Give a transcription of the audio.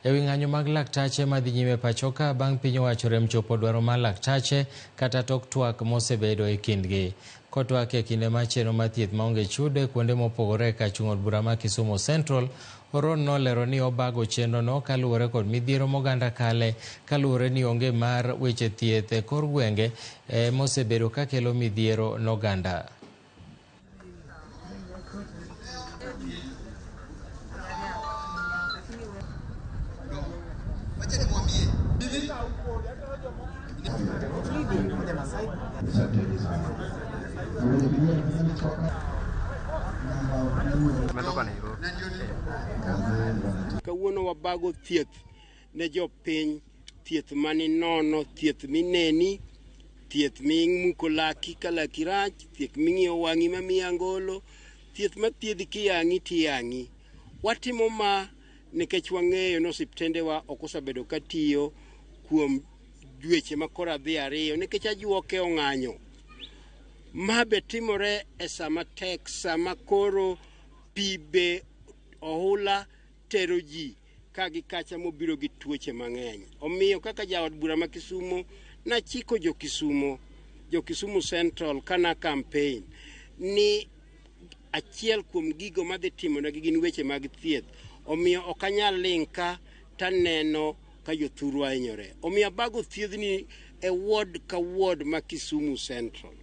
Ewi ng'anyo mag laktache madhi nyime pachoka bang' piny owacho rem chopo dwaro mar laktache kata tok twak mosebedo e kindgi. Kotwak e kinde mar chenro mar thieth maonge chudo kuonde mopogore ka chung' od bura ma Kisumu Central, Oron nolero ni obago chenrono kaluwore kod midhiero moganda kale kaluwore ni onge mar weche thieth e kor gwenge mosebedo ka kelo midhiero noganda. Kawuono wabago thieth ne jopiny, thieth mani nono, thieth mineni, thieth mimuko laki ka laki rach, thieth ming'iyo wang'i mamiyi angolo, thieth mathiedhi kiyang'i tiyang'i. Watimo ma nikech wang'eyo ni osiptendewa ok osebedo katiyo kuom dweche makoro adhi 2 nikech ajuoke ong'anyo. Ma be timore e sama tek, sama koro pi be ohula tero ji kagi kacha mobiro gi tuoche mang'eny. Omiyo kaka jaod bura ma Kisumu, nachiko jo Kisumu Central kana campaign ni achiel kuom gigo madhi timonegi gin weche mag thieth. Omiyo ok anyal ling' ka taneno ka jothurwa hinyore. Omiyo abago thiedhni e ward ka ward ma Kisumu Central.